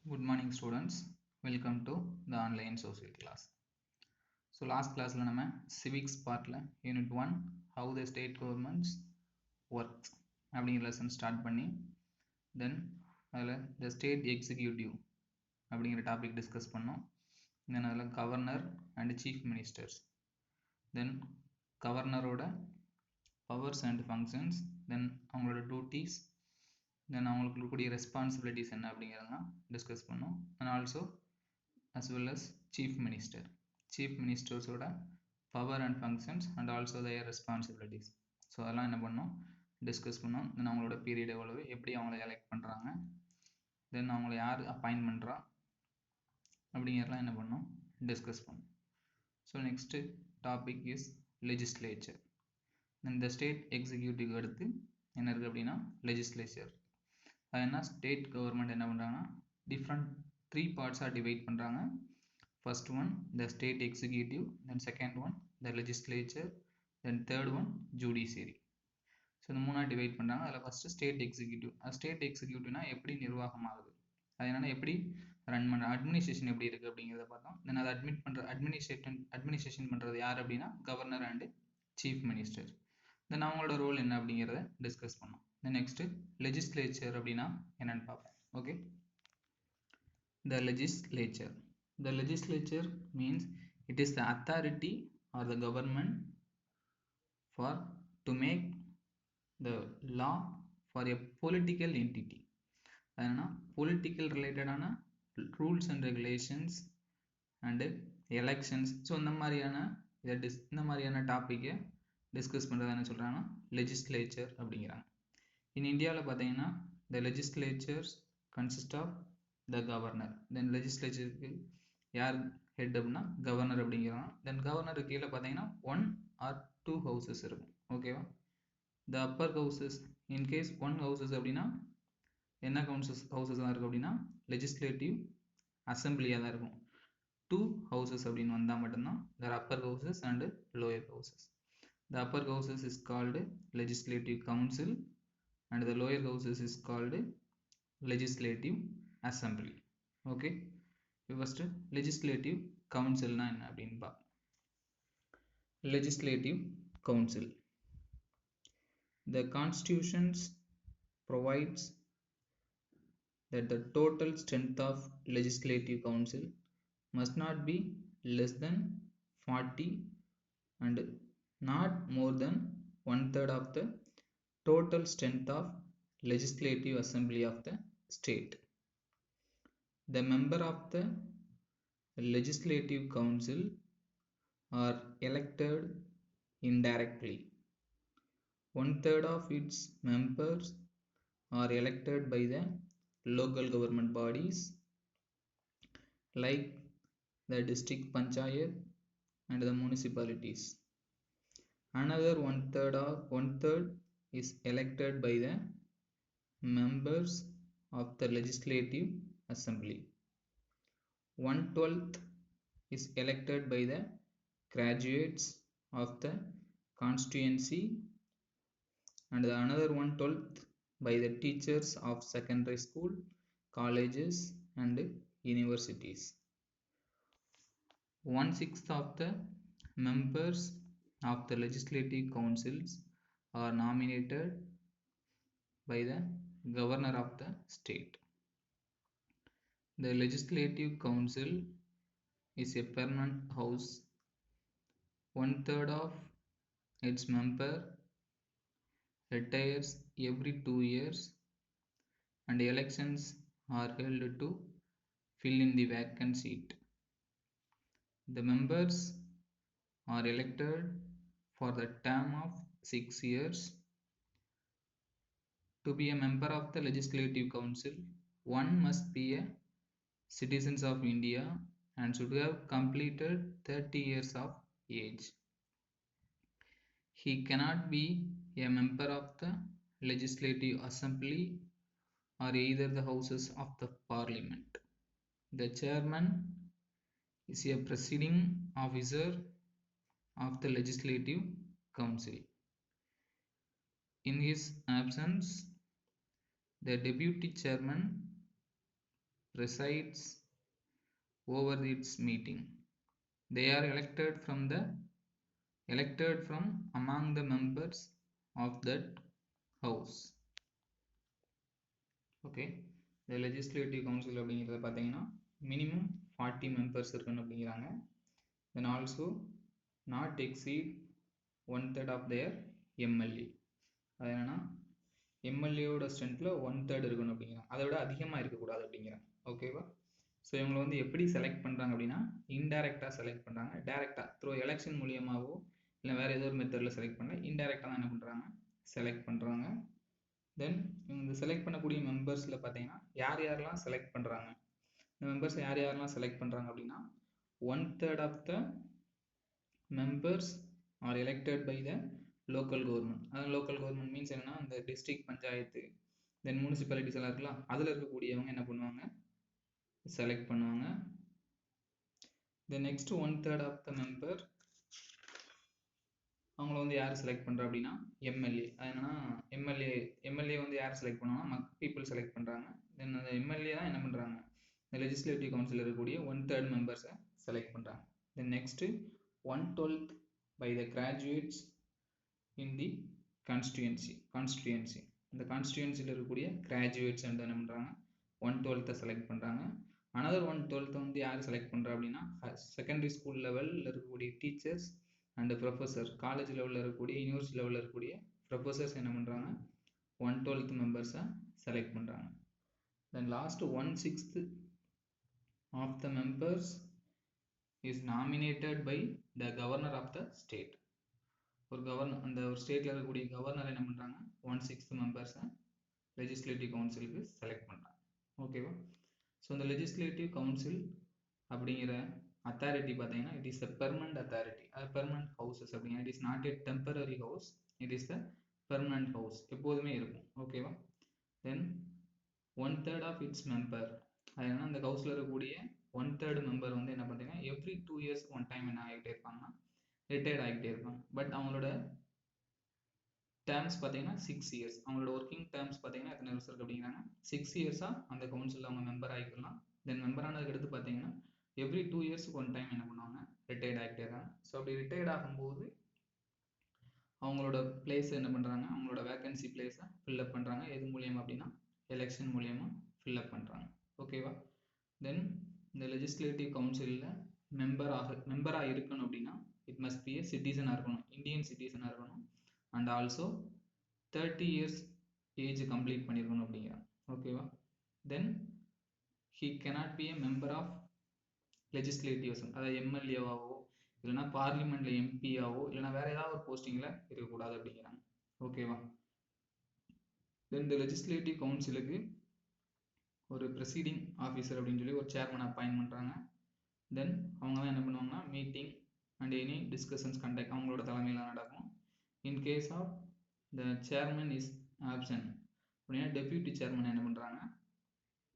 Good morning students, welcome to the online social class. So last class la nama civics part la unit 1 how the state governments works அப்படிங்கிற lesson start பண்ணி then அதில் the state executive அப்படிங்கிற topic discuss பண்ணோம். then அதில் governor and chief ministers, then கவர்னரோட powers and functions, then அவங்களோட duties, தென் அவங்களுக்கு இருக்கக்கூடிய ரெஸ்பான்சிபிலிட்டிஸ் என்ன அப்படிங்கிறதெல்லாம் டிஸ்கஸ் பண்ணோம். And also as well as chief ministerஸோட power and functions and also their responsibilities. So அதெல்லாம் என்ன பண்ணோம், டிஸ்கஸ் பண்ணோம். தென் அவங்களோட பீரியட் எவ்வளவு, எப்படி அவங்கள எலெக்ட் பண்ணுறாங்க, தென் அவங்கள யார் அப்பாயின்ட் பண்ணுறா அப்படிங்கிறதெல்லாம் என்ன பண்ணோம், டிஸ்கஸ் பண்ணோம். So next topic is legislature. இந்த ஸ்டேட் எக்ஸிக்யூட்டிவ் அடுத்து என்ன இருக்குது அப்படின்னா லெஜிஸ்லேச்சர். அது என்ன, ஸ்டேட் கவர்மெண்ட் என்ன பண்ணுறாங்கன்னா டிஃப்ரெண்ட் 3 பார்ட்ஸாக டிவைட் பண்ணுறாங்க. First one the state executive, then second one the legislature, then third one judiciary. So இந்த 3ஆக டிவைட் பண்ணுறாங்க. அதில் ஃபஸ்ட்டு ஸ்டேட் எக்ஸிக்யூட்டிவ். ஸ்டேட் எக்ஸிக்யூட்டிவ்னா எப்படி நிர்வாகம் ஆகுது, அது என்னென்னா எப்படி ரன் பண்ணுற அட்மினிஸ்ட்ரேஷன் எப்படி இருக்குது அப்படிங்கிறத பார்த்தோம். தென் அதை அட்மினிஸ்ட்ரேஷன் பண்ணுறது யார் அப்படின்னா கவர்னர் அண்டு சீஃப் மினிஸ்டர். தென் அவங்களோட ரோல் என்ன அப்படிங்கிறத டிஸ்கஸ் பண்ணோம். தென் நெக்ஸ்ட்டு லெஜிஸ்லேச்சர் அப்படின்னா என்னென்னு பார்ப்போம். Okay, the legislature means it is the authority or the government for to make the law for a political entity. adana political related ana rules and regulations and elections. so இந்த மாதிரியான டாபிக்கை discuss பண்ணுறது என்ன சொல்கிறாங்கன்னா legislature அப்படிங்கிறாங்க. இன் இந்தியாவில் பார்த்தீங்கன்னா the legislatures consist of the governor. தென் லெஜிஸ்லேச்சருக்கு யார் head அப்படின்னா கவர்னர் அப்படிங்கிறாங்க. தென் கவர்னருக்கு கீழே பார்த்தீங்கன்னா 1 or 2 ஹவுசஸ் இருக்கும். ஓகேவா, த அப்பர் ஹவுசஸ் இன்கேஸ் 1 ஹவுசஸ் அப்படின்னா என்ன ஹவுசஸ் தான் இருக்கும் அப்படின்னா லெஜிஸ்லேட்டிவ் அசம்பிளியாக தான் இருக்கும். 2 ஹவுசஸ் அப்படின்னு வந்தால் மட்டும்தான் there upper houses and lower houses. The upper houses is called legislative council and the lower houses is called legislative assembly. okay, first legislative council na enna appdin pa. legislative council, the constitutions provides that the total strength of legislative council must not be less than 40 and not more than 1/3 of the total strength of legislative assembly of the state. The member of the legislative council are elected indirectly. 1/3 of its members are elected by the local government bodies like the district panchayat and the municipalities. Another 1/3 is elected by the members of the legislative assembly. 1/12 is elected by the graduates of the constituency and another 1/12 by the teachers of secondary school, colleges and universities. 1/6 of the members of the legislative councils are nominated by the governor of the state. The legislative council is a permanent house. 1/3 of its member retires every 2 years and elections are held to fill in the vacant seat. The members are elected for the term of 6 years. To be a member of the legislative council, one must be a citizen of India and should have completed 30 years of age. He cannot be a member of the legislative assembly or either the houses of the parliament. The chairman is a presiding officer of the legislative council. In his absence, the deputy chairman presides over its meeting. They are elected from among the members of that house. Okay, the legislative council அப்படிங்கிறத பார்த்தீங்கன்னா minimum 40 members இருக்கணும் அப்படிங்கிறாங்க. Then also not exceed 1/3 of their MLA. அது என்னன்னா எம்எல்ஏவோட ஸ்ட்ரென்த்தில் 1/3 இருக்கணும் அப்படிங்கிறாங்க. அதை விட அதிகமாக இருக்கக்கூடாது அப்படிங்கிறாங்க. ஓகேவா? ஸோ இவங்களை வந்து எப்படி செலக்ட் பண்ணுறாங்க அப்படின்னா இன்டைரக்டாக செலக்ட் பண்ணுறாங்க. டேரெக்டாக த்ரூ எலெக்ஷன் மூலியமாகவோ இல்லை வேறு ஏதோ ஒரு மெத்தடில் செலக்ட் பண்ணல, இன்டைரக்டாக தான் என்ன பண்ணுறாங்க, செலக்ட் பண்ணுறாங்க. தென் இந்த செலக்ட் பண்ணக்கூடிய மெம்பர்ஸில் பார்த்தீங்கன்னா யாரெல்லாம் செலக்ட் பண்ணுறாங்க, இந்த மெம்பர்ஸ் யாரெல்லாம் செலக்ட் பண்ணுறாங்க அப்படின்னா 1/3 of the members are elected by the local government. அதாவது லோக்கல் கவர்மெண்ட் மீன்ஸ் என்னன்னா இந்த டிஸ்ட்ரிக்ட் பஞ்சாயத்து தென் முனிசிபாலிட்டிஸ் எல்லாம் இருக்கலாம், அதில் இருக்கக்கூடியவங்க என்ன பண்ணுவாங்க, செலக்ட் பண்ணுவாங்க. Then next 1/3 of the member அவங்கள வந்து யார் செலக்ட் பண்ணுறா அப்படின்னா எம்எல்ஏ. அது என்னன்னா எம்எல்ஏ வந்து யார் செலக்ட் பண்ணுவாங்கன்னா பீப்புள் செலக்ட் பண்ணுறாங்க. தென் அந்த எம்எல்ஏ தான் என்ன பண்ணுறாங்க, இந்த லெஜிஸ்லேட்டிவ் கவுன்சில் இருக்கக்கூடிய 1/3 மெம்பர்ஸை செலக்ட் பண்ணுறாங்க. Then next 1/12 by the graduates in the constituency. இந்த கான்ஸ்டியூன்சியில் இருக்கக்கூடிய கிராஜுவேட்ஸ் வந்து என்ன பண்ணுறாங்க 1/12 செலக்ட் பண்ணுறாங்க. அனதர் 1/12 வந்து யார் செலக்ட் பண்ணுறா அப்படின்னா செகண்டரி ஸ்கூல் லெவலில் இருக்கக்கூடிய டீச்சர்ஸ் அண்ட் ப்ரொஃபஸர், காலேஜ் லெவலில் இருக்கக்கூடிய யூனிவர்சிட்டி லெவலில் இருக்கக்கூடிய ப்ரொஃபஸர்ஸ் என்ன பண்ணுறாங்க 1/12 மெம்பர்ஸை செலக்ட் பண்ணுறாங்க. Then last 1/6 of the members is nominated by the governor of the state. ஒரு கவர்னர், அந்த ஒரு ஸ்டேட்டில் இருக்கக்கூடிய கவர்னர் என்ன பண்ணுறாங்க 1/6 மெம்பர்ஸை லெஜிஸ்லேட்டிவ் கவுன்சிலுக்கு செலக்ட் பண்ணுறாங்க. ஓகேவா? ஸோ இந்த லெஜிஸ்லேட்டிவ் கவுன்சில் அப்படிங்கிற அத்தாரிட்டி பார்த்தீங்கன்னா it is a permanent authority. அது பெர்மனன்ட் ஹவுசஸ் அப்படிங்க. It is not a temporary house, it is a permanent house, எப்போதுமே இருக்கும். ஓகேவா? தென் 1/3 ஆஃப் இட்ஸ் மெம்பர், அது என்னன்னா அந்த ஹவுஸில் இருக்கக்கூடிய 1/3 மெம்பர் வந்து என்ன பார்த்தீங்கன்னா எவ்ரி 2 years ஒன் டைம் என்ன ஆகிட்டே இருப்பாங்கன்னா ரிட்டையர்ட் ஆகிட்டே இருப்பாங்க. பட் அவங்களோட டேர்ம்ஸ் பார்த்தீங்கன்னா 6 years. அவங்களோட ஒர்க்கிங் டேர்ம்ஸ் பார்த்தீங்கன்னா எத்தனை வருஷம் இருக்குது அப்படிங்கிறாங்க 6 years-ஆக அந்த கவுன்சிலில் அவங்க மெம்பர் ஆகிக்கலாம். தென் மெம்பர் ஆனதுக்கு அடுத்து பார்த்தீங்கன்னா எவ்ரி 2 years ஒன் டைம் என்ன பண்ணுவாங்க ரிட்டையர்ட் ஆகிட்டே இருக்காங்க. ஸோ அப்படி ரிட்டையர்ட் ஆகும்போது அவங்களோட பிளேஸ் என்ன பண்ணுறாங்க, அவங்களோட வேகன்சி பிளேஸை ஃபில்அப் பண்ணுறாங்க. எது மூலியமாக அப்படின்னா எலெக்ஷன் மூலியமாக ஃபில்அப் பண்ணுறாங்க. ஓகேவா? தென் இந்த லெஜிஸ்லேட்டிவ் கவுன்சிலில் மெம்பராக இருக்கணும் அப்படின்னா இட் மஸ்ட் பி ஏ சிட்டிசனாக இருக்கணும், இந்தியன் சிட்டிசனாக இருக்கணும். And also 30 years age complete பண்ணியிருக்கணும் அப்படிங்கிறாங்க. ஓகேவா? Then he cannot be a member of legislative assembly, அதாவது எம்எல்ஏவாவோ இல்லைனா பார்லிமெண்ட்ல எம்பியாவோ இல்லைனா வேற ஏதாவது ஒரு போஸ்டிங்கில் இருக்கக்கூடாது அப்படிங்கிறாங்க. ஓகேவா? தென் இந்த லெஜிஸ்லேட்டிவ் கவுன்சிலுக்கு ஒரு ப்ரெசிடிங் ஆஃபீஸர் அப்படின்னு சொல்லி ஒரு சேர்மன் அப்பாயின்ட் பண்ணுறாங்க. தென் அவங்க தான் என்ன பண்ணுவாங்கன்னா meeting and any discussions conduct அவங்களோட தலைமையில் நடக்கும். In case of the chairman is absent அப்படின்னா டெப்யூட்டி சேர்மன் என்ன பண்ணுறாங்க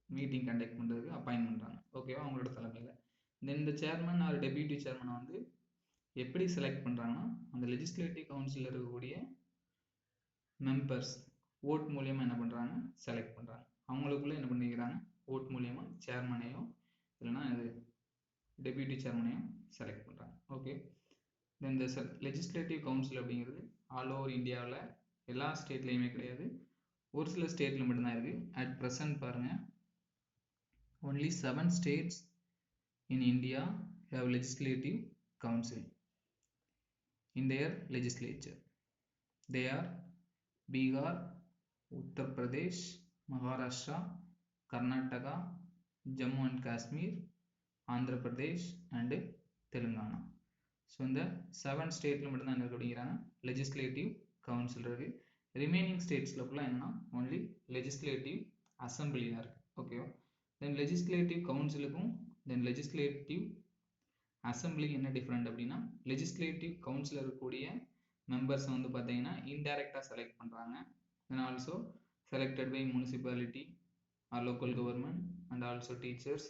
மீட்டிங் கண்டக்ட் பண்ணுறதுக்கு அப்பாயின்ட் பண்ணுறாங்க. ஓகேவா? அவங்களோட தலைமையில். தென் இந்த சேர்மன் ஆர் டெப்யூட்டி சேர்மனை வந்து எப்படி செலக்ட் பண்ணுறாங்கன்னா அந்த லெஜிஸ்லேட்டிவ் கவுன்சிலில் இருக்கக்கூடிய மெம்பர்ஸ் ஓட் மூலியமாக என்ன பண்ணுறாங்க செலக்ட் பண்ணுறாங்க. அவங்களுக்குள்ளே என்ன பண்ணிக்கிறாங்க ஓட் மூலியமாக சேர்மனையோ இல்லைனா இது டெப்யூட்டி சேர்மனையும் செலக்ட் பண்ணுறாங்க. ஓகே, இந்த லெஜிஸ்லேட்டிவ் கவுன்சில் அப்படிங்கிறது ஆல் ஓவர் இந்தியாவில் எல்லா ஸ்டேட்லேயுமே கிடையாது, ஒரு சில ஸ்டேட்டில் மட்டும்தான் இருக்குது. அட் ப்ரெசன்ட் பாருங்கள், only 7 states in India have legislative council in their legislature. They are Bihar, Uttar Pradesh, Maharashtra, Karnataka, Jammu and Kashmir, Andhra Pradesh and Telangana. So இந்த 7 ஸ்டேட்டில் மட்டும்தான் என்ன அப்படிங்கிறாங்க லெஜிஸ்லேட்டிவ் கவுன்சில் இருக்குது. ரிமைனிங் ஸ்டேட்ஸில் ஃபுல்லாக என்னன்னா ஒன்லி லெஜிஸ்லேட்டிவ் அசம்பிளி தான் இருக்குது. ஓகேவா? தென் லெஜிஸ்லேட்டிவ் கவுன்சிலுக்கும் தென் லெஜிஸ்லேட்டிவ் அசம்பிளி என்ன டிஃப்ரெண்ட் அப்படின்னா லெஜிஸ்லேட்டிவ் கவுன்சில் இருக்கக்கூடிய மெம்பர்ஸை வந்து பார்த்தீங்கன்னா இன்டைரக்டாக செலக்ட் பண்ணுறாங்க. Then also selected by municipality or local government and also teachers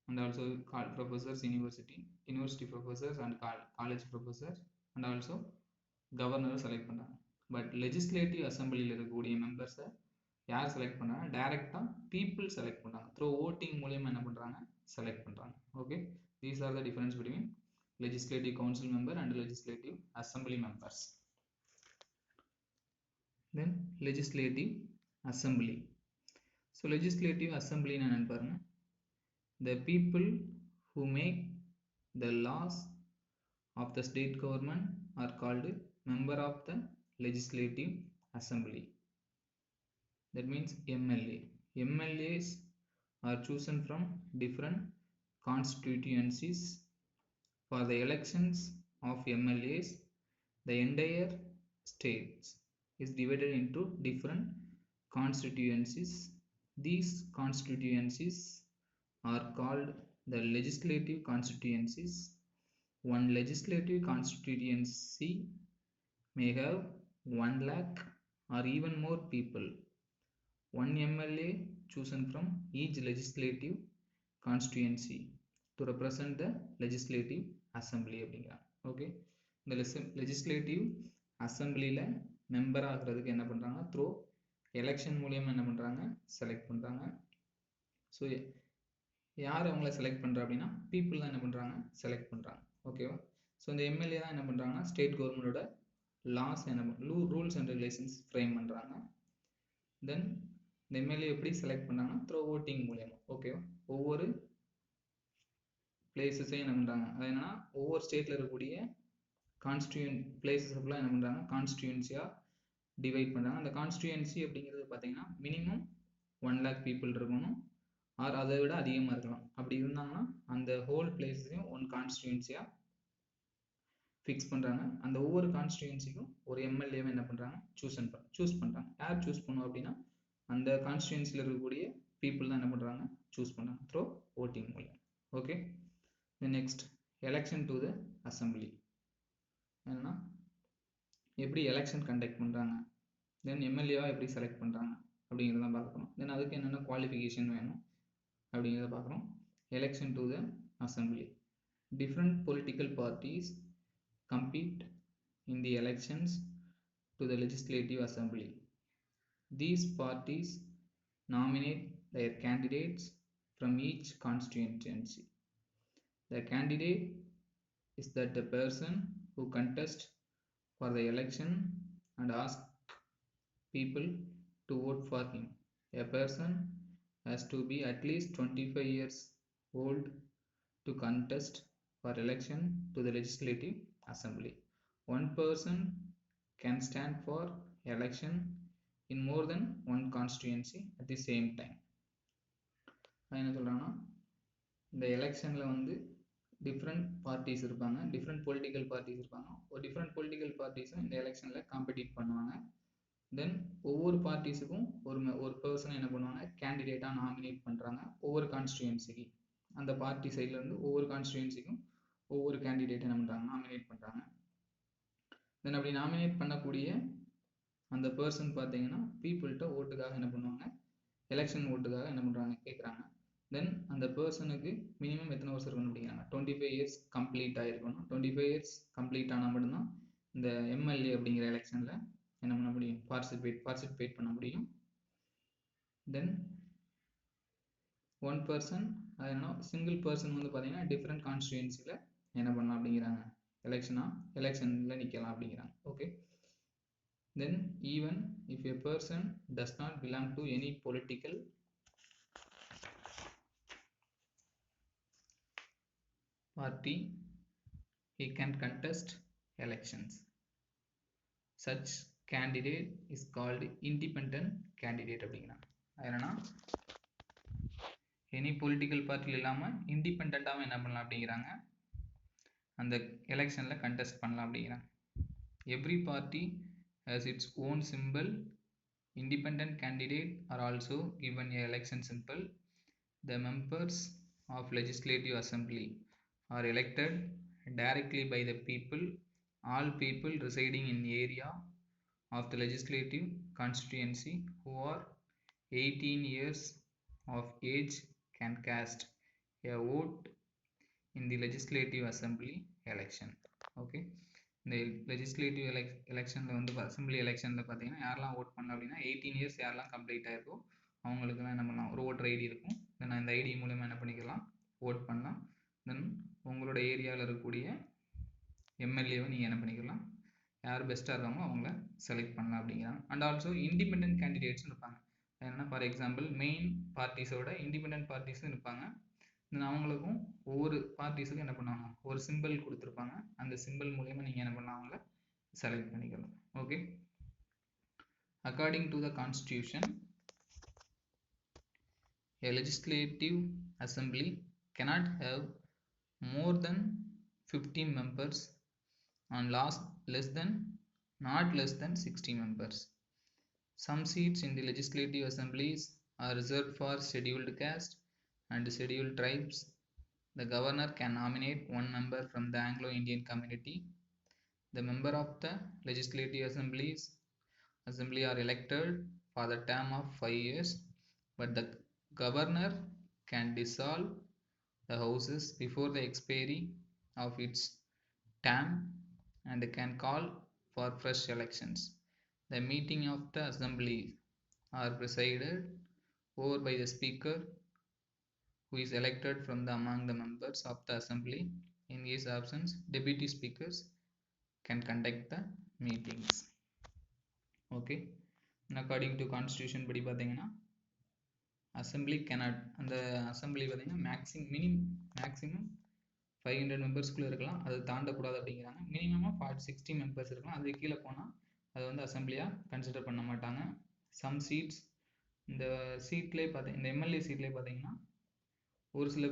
and also professors, university professors and college professors and also governor select பண்றாங்க. பட் லெஜிஸ்லேட்டிவ் அசம்பிளியில் இருக்கக்கூடிய மெம்பர்ஸை யார் செலக்ட் பண்ணுறாங்க? டைரெக்டாக பீப்புள் செலக்ட் பண்ணுறாங்க. த்ரூ ஓட்டிங் மூலியமாக என்ன பண்ணுறாங்க? செலக்ட் பண்ணுறாங்க. Okay, these are the difference between legislative council member and legislative assembly members. Then legislative assembly. So legislative assembly என்னன்னு பாருங்க. The people who make the laws of the state government are called member of the legislative assembly. That means MLA. MLAs are chosen from different constituencies. For the elections of MLAs, the entire states is divided into different constituencies. These constituencies are called the legislative constituencies. One legislative constituency may have 1 lakh or even more people. One MLA chosen from each legislative constituency to represent the legislative assembly அப்படிங்கிறாங்க. Okay, இந்த legislative assemblyல member ஆகிறதுக்கு என்ன பண்ணுறாங்க? Through election மூலியமாக என்ன பண்ணுறாங்க? Select பண்ணுறாங்க. So யார் அவங்கள செலக்ட் பண்ணுறா அப்படின்னா பீப்புள் தான் என்ன பண்ணுறாங்க? செலக்ட் பண்ணுறாங்க. ஓகேவா? ஸோ இந்த எம்எல்ஏ தான் என்ன பண்ணுறாங்கன்னா ஸ்டேட் கவர்மெண்டோட laws rules and regulations frame பண்ணுறாங்க. தென் இந்த எம்எல்ஏ எப்படி செலக்ட் பண்ணாங்கன்னா த்ரூ ஓட்டிங் மூலியமாக. ஓகேவா? ஒவ்வொரு பிளேசஸையும் என்ன பண்ணுறாங்க? அது என்னன்னா ஒவ்வொரு ஸ்டேட்டில் இருக்கக்கூடிய பிளேசஸ் ஃபுல்லாக என்ன பண்ணுறாங்க? கான்ஸ்டியூன்சியாக டிவைட் பண்ணுறாங்க. அந்த கான்ஸ்டியூன்சி அப்படிங்கிறது பார்த்தீங்கன்னா மினிமம் 1 lakh பீப்புள் இருக்கணும், ஆர் அதை விட அதிகமாக இருக்கலாம். அப்படி இருந்தாங்கன்னா அந்த ஹோல் பிளேஸையும் ஒன் கான்ஸ்டியூன்சியாக ஃபிக்ஸ் பண்ணுறாங்க. அந்த ஒவ்வொரு கான்ஸ்டியூன்சிக்கும் ஒரு எம்எல்ஏவை என்ன பண்ணுறாங்க? சூஸ் பண்ணுறாங்க. யார் சூஸ் பண்ணுவோம் அப்படின்னா அந்த கான்ஸ்டியூன்சியில் இருக்கக்கூடிய பீப்புள் தான் என்ன பண்ணுறாங்க? சூஸ் பண்ணுறாங்க த்ரூ ஓட்டிங் மூலியம். Okay, next election to the assembly. என்னன்னா எப்படி எலெக்ஷன் கண்டக்ட் பண்ணுறாங்க, தென் எம்எல்ஏவா எப்படி செலக்ட் பண்ணுறாங்க அப்படிங்கிறத பார்க்கணும். தென் அதுக்கு என்னென்ன குவாலிஃபிகேஷன் வேணும் அப்படிங்கிறத பார்க்குறோம். Election to the assembly. Different political parties compete in the elections to the legislative assembly. These parties nominate their candidates from each constituency. The candidate is that the person who contests for the election and asks people to vote for him. A person has to be at least 25 years old to contest for election to the legislative assembly. One person can stand for election in more than one constituency at the same time. என்ன சொல்றாங்கன்னா இந்த எலெக்ஷன்ல வந்து different parties இருப்பாங்க, different political parties இருப்பாங்க. ஒரு different political பார்ட்டிஸும் இந்த எலெக்ஷன்ல காம்படிட் பண்ணுவாங்க. தென் ஒவ்வொரு பார்ட்டிஸுக்கும் ஒரு பர்சனை என்ன பண்ணுவாங்க? கேண்டிடேட்டாக நாமினேட் பண்ணுறாங்க ஒவ்வொரு கான்ஸ்டியூன்சிக்கு. அந்த பார்ட்டி சைட்லேருந்து ஒவ்வொரு கான்ஸ்டியூன்சிக்கும் ஒவ்வொரு கேண்டிடேட் என்ன பண்ணுறாங்க? நாமினேட் பண்ணுறாங்க. தென் அப்படி நாமினேட் பண்ணக்கூடிய அந்த பர்சன் பார்த்தீங்கன்னா பீப்புள்கிட்ட ஓட்டுக்காக என்ன பண்ணுவாங்க? எலெக்ஷன் ஓட்டுக்காக என்ன பண்ணுறாங்க? கேட்குறாங்க. தென் அந்த பர்சனுக்கு மினிமம் எத்தனை வருஷம் இருக்கணும் அப்படிங்கிறாங்க? 25 இயர்ஸ் கம்ப்ளீட் ஆகிருக்கணும். 25 இயர்ஸ் கம்ப்ளீட் ஆனால் மட்டும்தான் இந்த எம்எல்ஏ அப்படிங்கிற எலெக்ஷனில் என்ன பண்ண முடியும்? பார்ட்டிசிபேட் பண்ண முடியும். தென் ஒன் பர்சன், அது என்ன சிங்கிள் பர்சன் வந்து பார்த்தீங்கன்னா டிஃப்ரெண்ட் கான்ஸ்டியூன்சியில் என்ன பண்ணலாம் அப்படிங்கிறாங்க? எலெக்ஷனில் நிற்கலாம் அப்படிங்கிறாங்க. Okay, then even if a person does not belong to any political party, he can contest elections. Such candidate is called independent candidate அப்படிங்கிறாங்க. என்னன்னா எனி பொலிட்டிக்கல் பார்ட்டியில் இல்லாமல் இண்டிபெண்ட்டாகவும் என்ன பண்ணலாம் அப்படிங்கிறாங்க? அந்த எலெக்ஷனில் கண்டெஸ்ட் பண்ணலாம் அப்படிங்கிறாங்க. Every party has its own symbol. Independent candidate are also given a election symbol. The members of legislative assembly are elected directly by the people. All people residing in the area of the legislative constituency who are 18 years of age can cast a vote in the legislative assembly election. Okay, இந்த legislative எலெக்ஷனில் வந்து assembly எலெக்ஷனில் பார்த்தீங்கன்னா யாரெல்லாம் vote பண்ணலாம் அப்படின்னா 18 years யாரெல்லாம் complete ஆயிருக்கோ அவங்களுக்குலாம் என்ன பண்ணலாம், ஒரு ஓட்டர் ஐடி இருக்கும். தென் அந்த ஐடி மூலமாக என்ன பண்ணிக்கலாம், ஓட் பண்ணலாம். தென் உங்களோட ஏரியாவில் இருக்கக்கூடிய எம்எல்ஏவை நீங்கள் என்ன பண்ணிக்கலாம், யார் பெஸ்ட்டாக இருக்காங்களோ அவங்கள செலக்ட் பண்ணலாம் அப்படிங்கிறாங்க. அண்ட் ஆல்சோ இண்டிபெண்ட் கேண்டிடேட்ஸும் இருப்பாங்க. ஏன்னா ஃபார் எக்ஸாம்பிள் மெயின் பார்ட்டிஸோட இண்டிபெண்ட் பார்ட்டிஸும் இருப்பாங்க. தென் அவங்களுக்கும் ஒவ்வொரு பார்ட்டிஸுக்கும் என்ன பண்ணுவாங்க, ஒரு சிம்பிள் கொடுத்துருப்பாங்க. அந்த சிம்பிள் மூலயமா நீங்கள் என்ன பண்ணலாம், அவங்கள செலக்ட் பண்ணிக்கலாம். Okay, according to the constitution a legislative assembly cannot have more than 15 members and not less than 60 members. Some seats in the legislative assemblies are reserved for scheduled caste and scheduled tribes. The governor can nominate one member from the Anglo-Indian community. The member of the legislative assembly are elected for the term of 5 years, but the governor can dissolve the houses before the expiry of its term and can call for fresh elections. The meeting of the assembly are presided over by the speaker, who is elected from among the members of the assembly. In his absence, deputy speakers can conduct the meetings. Okay, according to constitution படி பார்த்தீங்கன்னா assembly cannot, அந்த assembly பார்த்தீங்கன்னா maximum 500 மெம்பர்ஸ்குள்ளே இருக்கலாம், அது தாண்டக்கூடாது அப்படிங்கிறாங்க. மினிமமாக 60 members இருக்கலாம், அது கீழே போனால் அது வந்து அசம்பிளியாக கன்சிடர் பண்ண மாட்டாங்க. சம் சீட்ஸ், இந்த சீட்லேயே இந்த எம்எல்ஏ சீட்லேயே பார்த்தீங்கன்னா ஒரு சில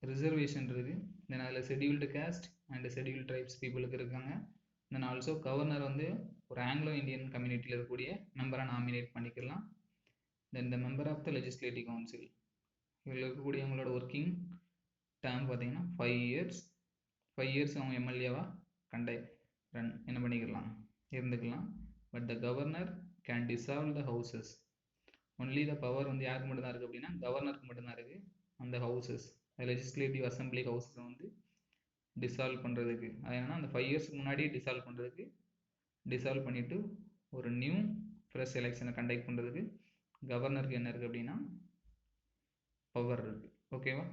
ரிசர்வேஷன் இருக்குது. தென் அதில் scheduled caste and scheduled tribes பீப்புளுக்கு இருக்காங்க. தென் ஆல்சோ கவர்னர் வந்து ஒரு ஆங்கிலோ இந்தியன் கம்யூனிட்டியில் இருக்கக்கூடிய மெம்பராக நாமினேட் பண்ணிக்கலாம். Then the member of the legislative council, இதில் இருக்கக்கூடிய அவங்களோட ஒர்க்கிங் டேர்ம் பார்த்தீங்கன்னா 5 இயர்ஸ் அவங்க எம்எல்ஏவாக என்ன பண்ணிக்கலாம், இருந்துக்கலாம். But the governor can dissolve the houses. Only the power வந்து யாருக்கு மட்டும்தான் இருக்குது அப்படின்னா கவர்னருக்கு மட்டும்தான் இருக்குது. அந்த ஹவுசஸ், லெஜிஸ்லேட்டிவ் அசம்பிளி ஹவுஸை வந்து டிசால்வ் பண்ணுறதுக்கு, அது என்னன்னா அந்த 5 இயர்ஸ்க்கு முன்னாடியே டிசால்வ் பண்ணிவிட்டு ஒரு நியூ ஃப்ரெஷ் எலெக்ஷனை கண்டக்ட் பண்ணுறதுக்கு கவர்னருக்கு என்ன இருக்குது அப்படின்னா பவர் இருக்குது. ஓகேவா?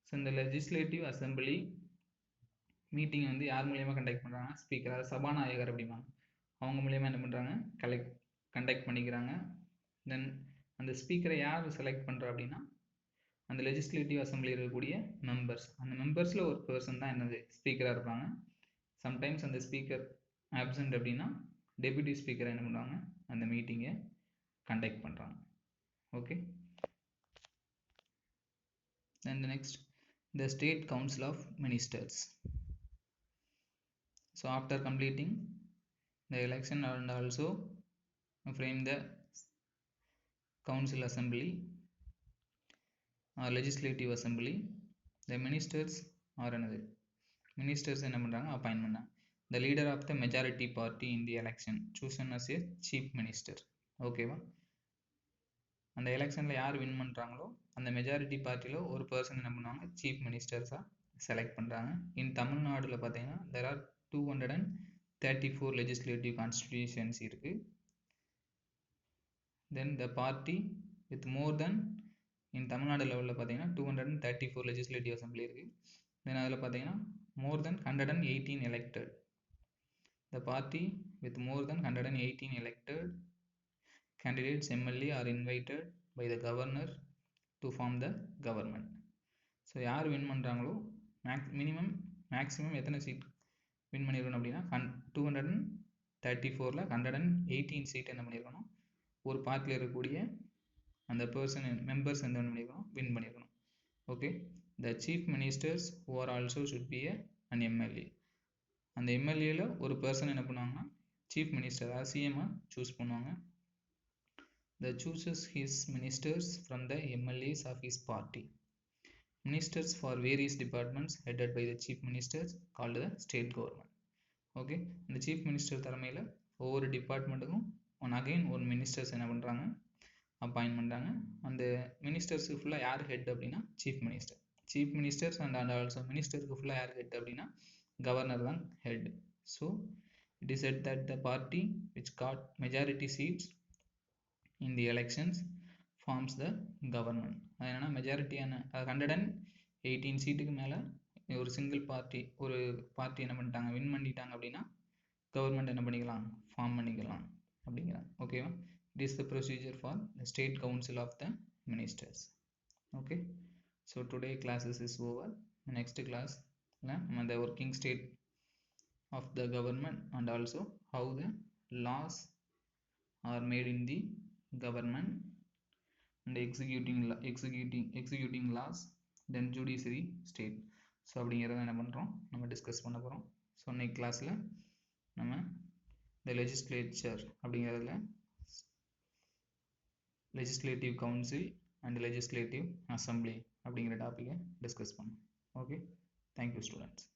ஸோ இந்த லெஜிஸ்லேட்டிவ் அசம்பிளி மீட்டிங் வந்து யார் மூலியமாக கண்டக்ட் பண்ணுறாங்க, ஸ்பீக்கர், அதாவது சபாநாயகர் அப்படிமா, அவங்க மூலியமாக என்ன பண்ணுறாங்க, கண்டக்ட் பண்ணிக்கிறாங்க. தென் அந்த ஸ்பீக்கரை யார் செலக்ட் பண்ணுறா அப்படின்னா அந்த லெஜிஸ்லேட்டிவ் அசம்பிளி இருக்கக்கூடிய மெம்பர்ஸ். அந்த மெம்பர்ஸில் ஒரு பர்சன் தான் என்னது ஸ்பீக்கராக இருப்பாங்க. சம்டைம்ஸ் அந்த ஸ்பீக்கர் ஆப்சண்ட் அப்படின்னா டெப்யூட்டி ஸ்பீக்கர் என்ன பண்ணுவாங்க, அந்த மீட்டிங்கை கண்டக்ட் பண்ணுறாங்க. Okay, and next the state council of ministers. So after completing the election and also frame the council assembly or legislative assembly, the ministers are another ministers என்ன பண்றாங்க, appoint பண்ணாங்க. The leader of the majority party in the election chosen as a chief minister. ஓகேவா? அந்த எலெக்ஷனில் யார் win பண்ணுறாங்களோ அந்த majority பார்ட்டியில் ஒரு பர்சன் என்ன பண்ணுவாங்க, சீஃப் மினிஸ்டர்ஸாக செலக்ட் பண்ணுறாங்க. இன் தமிழ்நாடுல பார்த்தீங்கன்னா there are 234 legislative constituency இருக்குது. தென் த பார்ட்டி வித் மோர் தென், இன் தமிழ்நாடு லெவலில் பார்த்தீங்கன்னா 234 legislative assembly இருக்குது. தென் அதில் பார்த்தீங்கன்னா more than 118 elected. The party with more than 118 elected candidates MLA are invited by the governor to form the government. So யார் win பண்ணுறாங்களோ maximum எத்தனை seat win பண்ணியிருக்கணும் அப்படின்னா 234ல் 118 சீட் என்ன பண்ணியிருக்கணும், ஒரு பார்ட்டியில் இருக்கக்கூடிய அந்த மெம்பர்ஸ் என்ன பண்ணியிருக்கணும், வின் பண்ணியிருக்கணும். Okay, the chief ministers who are also should be an MLA. அந்த எம்எல்ஏல ஒரு பர்சன் என்ன பண்ணுவாங்கன்னா சீஃப் மினிஸ்டர், அதாவது சிஎம்ஐ சூஸ் பண்ணுவாங்க. The chooses his ministers from the MLAs of his party. Ministers for various departments headed by the chief ministers called the state government. Okay, இந்த chief minister தலைமையில் ஒவ்வொரு டிபார்ட்மெண்ட்டுக்கும் ஒரு மினிஸ்டர்ஸ் என்ன பண்ணுறாங்க, அப்பாயின்ட் பண்ணுறாங்க. அந்த மினிஸ்டர்ஸுக்கு ஃபுல்லாக யார் ஹெட் அப்படின்னா சீஃப் மினிஸ்டர்ஸ் அண்ட் ஆல்சோ மினிஸ்டருக்கு ஃபுல்லாக யார் ஹெட் அப்படின்னா கவர்னர் தான் head. So it is said that the party which got majority seats in the elections forms the government. அது என்னன்னா மெஜாரிட்டியான 118 சீட்டுக்கு மேலே ஒரு சிங்கிள் பார்ட்டி என்ன பண்ணிட்டாங்க, வின் பண்ணிட்டாங்க அப்படின்னா கவர்மெண்ட் என்ன பண்ணிக்கலாம், ஃபார்ம் பண்ணிக்கலாம் அப்படிங்கிறாங்க. ஓகேவா? It is the procedure for the state council of the ministers. Okay, so today classes is over. Next கிளாஸில் நம்ம the working state of the government and also how the laws are made in the government and executing laws, then judiciary state. So அப்படிங்கிறத என்ன பண்ணுறோம், நம்ம discuss பண்ண போகிறோம். So இன்னைக்கு கிளாஸில் நம்ம இந்த லெஜிஸ்லேச்சர் அப்படிங்கிறதுல legislative council and legislative assembly அப்படிங்கிற டாப்பிக்கை டிஸ்கஸ் பண்ணோம். Okay, thank you students.